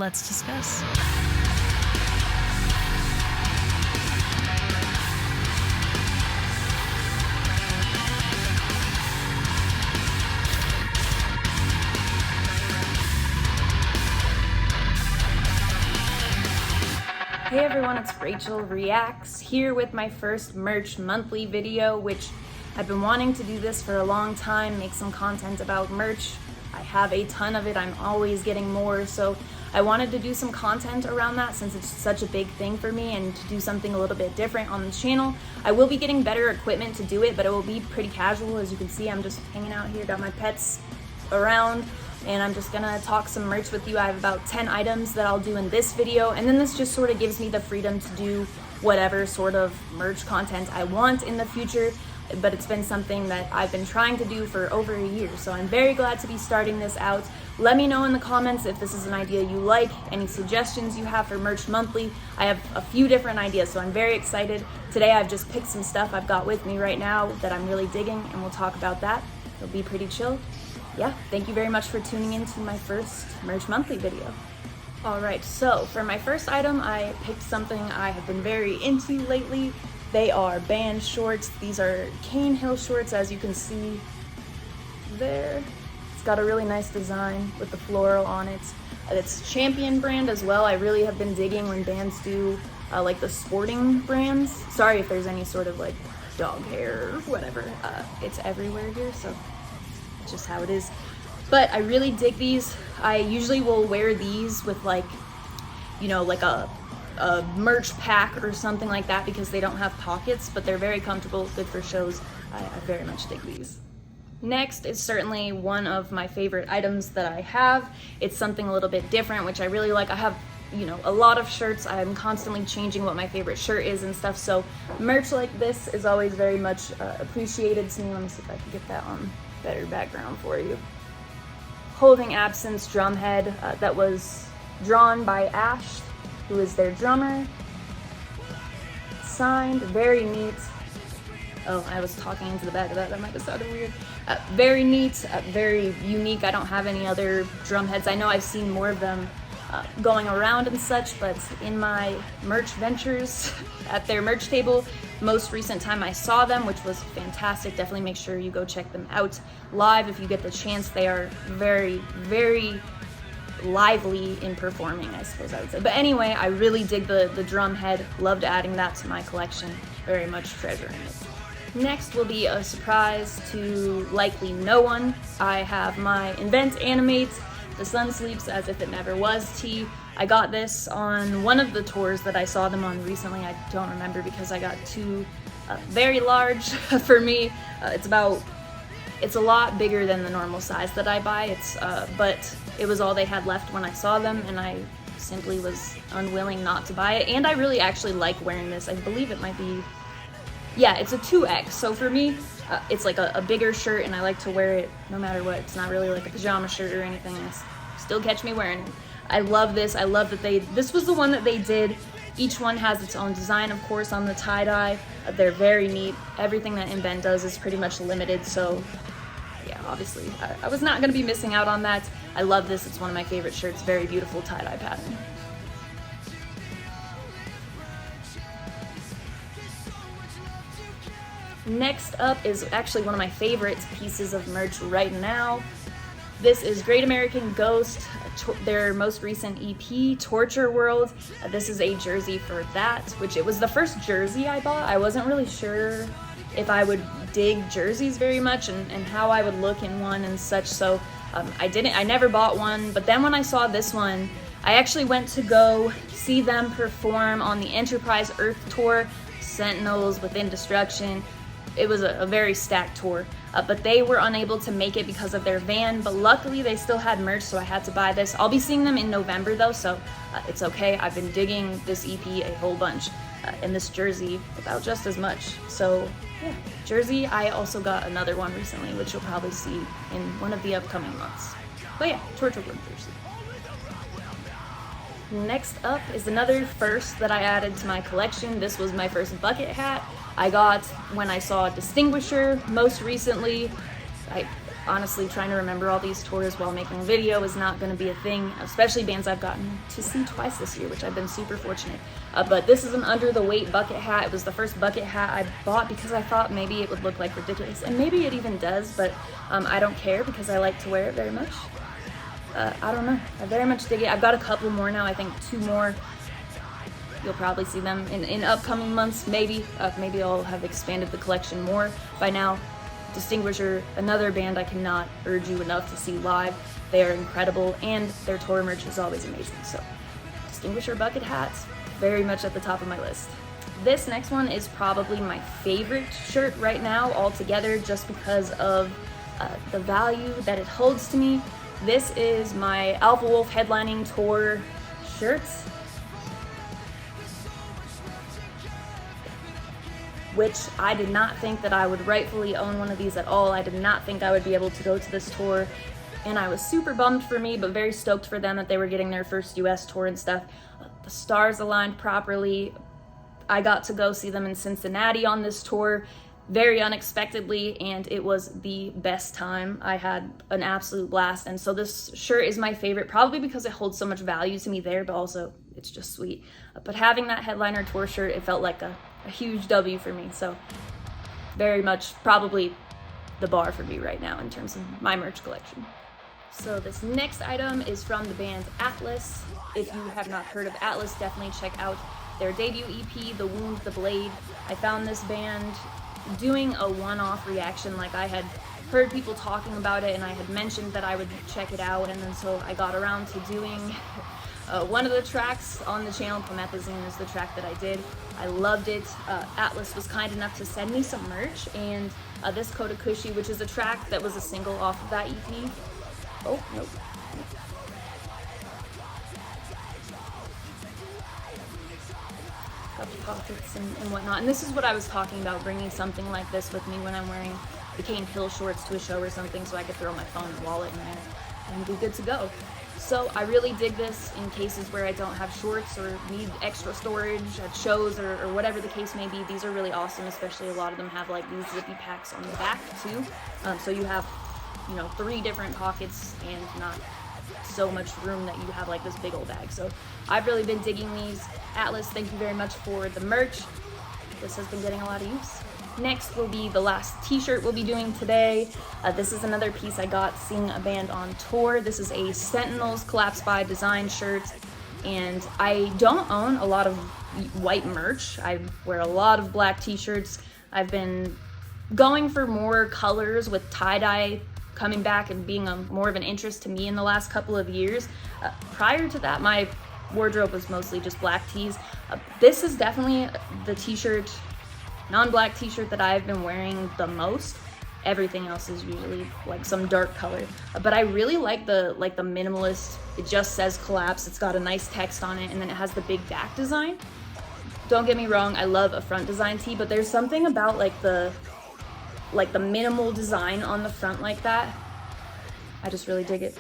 Let's discuss. Hey everyone, it's Rachel Reacts here with my first merch monthly video, which I've been wanting to do this for a long time, make some content about merch. I have a ton of it, I'm always getting more, so I wanted to do some content around that since it's such a big thing for me and to do something a little bit different on the channel. I will be getting better equipment to do it, but it will be pretty casual. As you can see, I'm just hanging out here, got my pets around, and I'm just gonna talk some merch with you. I have about 10 items that I'll do in this video, and then this just sort of gives me the freedom to do whatever sort of merch content I want in the future, but it's been something that I've been trying to do for over a year, so I'm very glad to be starting this out. Let me know in the comments if this is an idea you like, any suggestions you have for merch monthly. I have a few different ideas, so I'm very excited. Today I've just picked some stuff I've got with me right now that I'm really digging, and we'll talk about that. It'll be pretty chill. Yeah, thank you very much for tuning in to my first merch monthly video. Alright, so for my first item, I picked something I have been very into lately. They are band shorts. These are Cane Hill shorts, as you can see there. It's got a really nice design with the floral on it. It's Champion brand as well. I really have been digging when bands do like the sporting brands. Sorry if there's any sort of like dog hair or whatever. It's everywhere here, so it's just how it is. But I really dig these. I usually will wear these with like, you know, like a merch pack or something like that because they don't have pockets, but they're very comfortable, good for shows. I very much dig these. Next is certainly one of my favorite items that I have. It's something a little bit different, which I really like. I have, you know, a lot of shirts. I'm constantly changing what my favorite shirt is and stuff, so merch like this is always very much appreciated to me. Let me see if I can get that on better background for you. Holding Absence drumhead that was drawn by Ash, who is their drummer. Signed, very neat. Oh, I was talking into the back of that might have sounded weird. Very neat, very unique. I don't have any other drum heads. I know I've seen more of them going around and such, but in my merch ventures at their merch table, most recent time I saw them, which was fantastic. Definitely make sure you go check them out live if you get the chance. They are very, very lively in performing, I suppose I would say. But anyway, I really dig the drum head. Loved adding that to my collection. Very much treasuring it. Next will be a surprise to likely no one. I have my Invent Animate The Sun Sleeps As If It Never Was tee. I got this on one of the tours that I saw them on recently. I don't remember because I got two very large for me. It's a lot bigger than the normal size that I buy. But it was all they had left when I saw them, and I simply was unwilling not to buy it. And I really actually like wearing this. I believe it might be, yeah, it's a 2X. So for me, it's like a bigger shirt, and I like to wear it no matter what. It's not really like a pajama shirt or anything. Still catch me wearing it. I love this. I love that this was the one that they did. Each one has its own design, of course, on the tie-dye. They're very neat. Everything that Invent does is pretty much limited, so yeah, obviously, I was not going to be missing out on that. I love this. It's one of my favorite shirts. Very beautiful tie-dye pattern. Next up is actually one of my favorite pieces of merch right now. This is Great American Ghost, their most recent EP, Torture World. This is a jersey for that, which it was the first jersey I bought. I wasn't really sure if I would dig jerseys very much and how I would look in one and such, so I never bought one. But then when I saw this one, I actually went to go see them perform on the Enterprise Earth tour, Sentinels, Within Destruction. It was a very stacked tour, but they were unable to make it because of their van, but luckily they still had merch, so I had to buy this. I'll be seeing them in November though, so it's okay. I've been digging this EP a whole bunch, and this jersey about just as much. So yeah, jersey. I also got another one recently, which you'll probably see in one of the upcoming months. But yeah, Torture World jersey. Next up is another first that I added to my collection. This was my first bucket hat. I got when I saw Distinguisher most recently. honestly, trying to remember all these tours while making a video is not going to be a thing, especially bands I've gotten to see twice this year, which I've been super fortunate. But this is an under the weight bucket hat. It was the first bucket hat I bought because I thought maybe it would look like ridiculous, and maybe it even does, but I don't care because I like to wear it very much. I don't know, I very much dig it. I've got a couple more now, I think 2 more. You'll probably see them in upcoming months, maybe. Maybe I'll have expanded the collection more by now. Distinguisher, another band I cannot urge you enough to see live. They are incredible, and their tour merch is always amazing. So, Distinguisher bucket hats, very much at the top of my list. This next one is probably my favorite shirt right now altogether, just because of the value that it holds to me. This is my Alpha Wolf headlining tour shirt, which I did not think that I would rightfully own one of these at all. I did not think I would be able to go to this tour, and I was super bummed for me, but very stoked for them that they were getting their first US tour and stuff. The stars aligned properly. I got to go see them in Cincinnati on this tour very unexpectedly, and it was the best time. I had an absolute blast, and so this shirt is my favorite, probably because it holds so much value to me there, but also it's just sweet. But having that headliner tour shirt, it felt like a huge W for me, so very much probably the bar for me right now in terms of my merch collection. So this next item is from the band Atlas. If you have not heard of Atlas, definitely check out their debut EP, The Wound, The Blade. I found this band doing a one-off reaction, like I had heard people talking about it and I had mentioned that I would check it out, and then so I got around to doing one of the tracks on the channel. Promethazine is the track that I did. I loved it. Atlas was kind enough to send me some merch, and this Kota Kushi, which is a track that was a single off of that EP. Oh, nope. Got the pockets and whatnot. And this is what I was talking about, bringing something like this with me when I'm wearing the Cane Hill shorts to a show or something, so I could throw my phone and wallet in there and be good to go. So I really dig this in cases where I don't have shorts or need extra storage at shows or whatever the case may be. These are really awesome, especially a lot of them have like these zippy packs on the back too. So you have, 3 different pockets and not so much room that you have like this big old bag. So I've really been digging these. Atlas, thank you very much for the merch. This has been getting a lot of use. Next will be the last t-shirt we'll be doing today. This is another piece I got seeing a band on tour. This is a Sentinels Collapse by Design shirt, and I don't own a lot of white merch. I wear a lot of black t-shirts. I've been going for more colors with tie-dye coming back and being more of an interest to me in the last couple of years. Prior to that, my wardrobe was mostly just black tees. This is definitely the t-shirt, non-black t-shirt that I've been wearing the most. Everything else is usually like some dark color, but I really like the minimalist. It just says Collapse. It's got a nice text on it, and then it has the big back design. Don't get me wrong, I love a front design tee, but there's something about like the minimal design on the front like that. I just really dig it,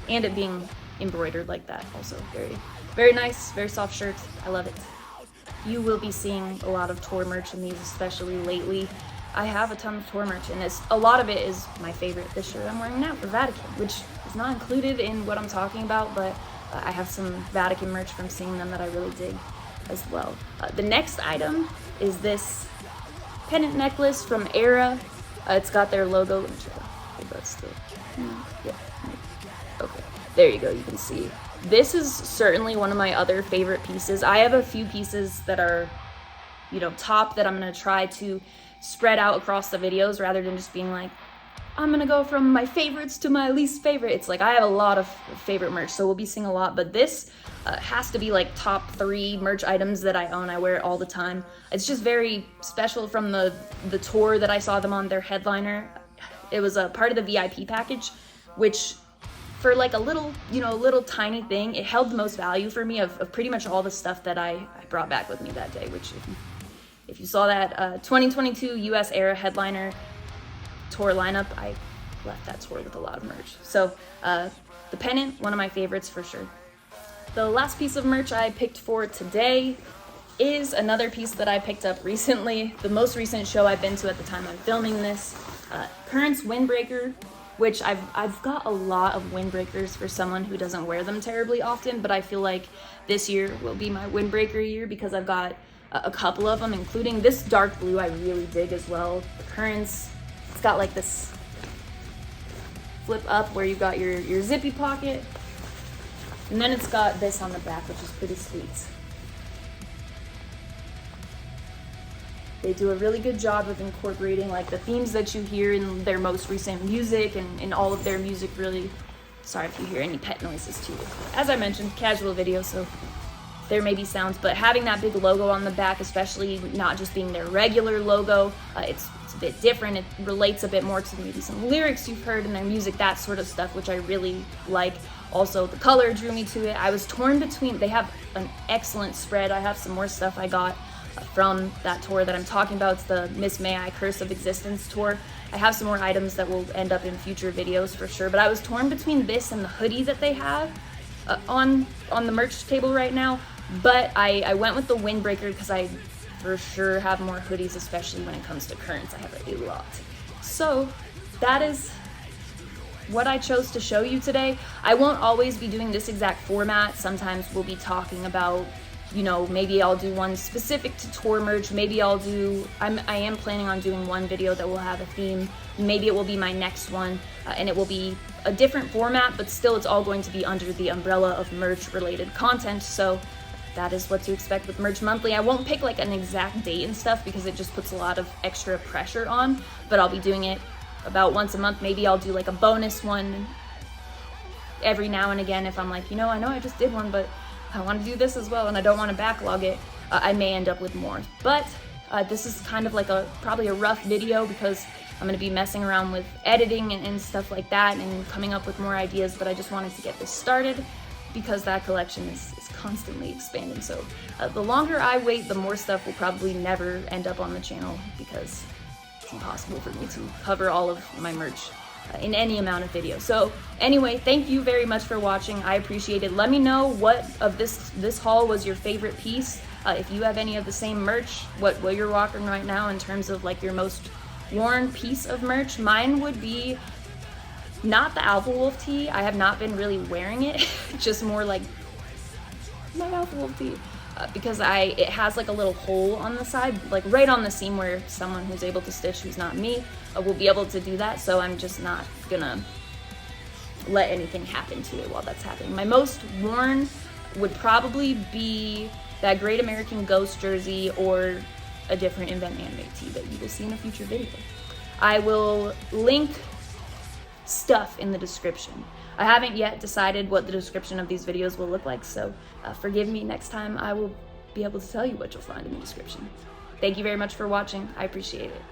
and it being embroidered like that also very, very nice, very soft shirt. I love it. You will be seeing a lot of tour merch in these, especially lately. I have a ton of tour merch, and a lot of it is my favorite. This shirt I'm wearing now for Vatican, which is not included in what I'm talking about, but I have some Vatican merch from seeing them that I really dig as well. The next item is this pendant necklace from ERRA. It's got their logo. Let me try to hold that still. Yeah. Okay. There you go. You can see. This is certainly one of my other favorite pieces. I have a few pieces that are, top that I'm going to try to spread out across the videos rather than just being like, I'm going to go from my favorites to my least favorite. It's like I have a lot of favorite merch, so we'll be seeing a lot, but this has to be like top 3 merch items that I own. I wear it all the time. It's just very special from the tour that I saw them on, their headliner. It was a part of the VIP package, which for like a little, a little tiny thing, it held the most value for me of pretty much all the stuff that I brought back with me that day, which if you saw that 2022 US ERRA headliner tour lineup, I left that tour with a lot of merch. So the pennant, one of my favorites for sure. The last piece of merch I picked for today is another piece that I picked up recently, the most recent show I've been to at the time I'm filming this. Current's Windbreaker which I've got a lot of windbreakers for someone who doesn't wear them terribly often, but I feel like this year will be my windbreaker year because I've got a couple of them, including this dark blue I really dig as well. The Currents, it's got like this flip up where you've got your zippy pocket, and then it's got this on the back, which is pretty sweet. They do a really good job of incorporating like the themes that you hear in their most recent music and in all of their music, really. Sorry if you hear any pet noises too. As I mentioned, casual video, so there may be sounds, but having that big logo on the back, especially not just being their regular logo, it's a bit different. It relates a bit more to maybe some lyrics you've heard in their music, that sort of stuff, which I really like. Also, the color drew me to it. I was torn between, they have an excellent spread. I have some more stuff I got from that tour that I'm talking about. It's the Miss May I Curse of Existence tour. I have some more items that will end up in future videos for sure, but I was torn between this and the hoodie that they have on the merch table right now, but I went with the windbreaker because I for sure have more hoodies, especially when it comes to Currents. I have a lot. So that is what I chose to show you today. I won't always be doing this exact format. Sometimes we'll be talking about, you know, maybe I'll do one specific to tour merch. Maybe I am planning on doing one video that will have a theme. Maybe it will be my next one, and it will be a different format, but still it's all going to be under the umbrella of merch related content. So that is what to expect with Merch Monthly. I won't pick like an exact date and stuff because it just puts a lot of extra pressure on, but I'll be doing it about once a month. Maybe I'll do like a bonus one every now and again if I'm like, you know, I just did one, but I want to do this as well and I don't want to backlog it. I may end up with more, but this is kind of like probably a rough video because I'm going to be messing around with editing and stuff like that and coming up with more ideas, but I just wanted to get this started because that collection is constantly expanding. So the longer I wait, the more stuff will probably never end up on the channel because it's impossible for me to cover all of my merch in any amount of video. So anyway, thank you very much for watching. I appreciate it. Let me know what of this haul was your favorite piece. If you have any of the same merch, what you're rocking right now in terms of like your most worn piece of merch. Mine would be not the Alpha Wolf tee. I have not been really wearing it, just more like my Alpha Wolf tee. Because it has like a little hole on the side, like right on the seam where someone who's able to stitch, who's not me, will be able to do that. So I'm just not gonna let anything happen to it while that's happening. My most worn would probably be that Great American Ghost jersey or a different Invent Animate tee that you will see in a future video. I will link stuff in the description. I haven't yet decided what the description of these videos will look like, so forgive me. Next time I will be able to tell you what you'll find in the description. Thank you very much for watching. I appreciate it.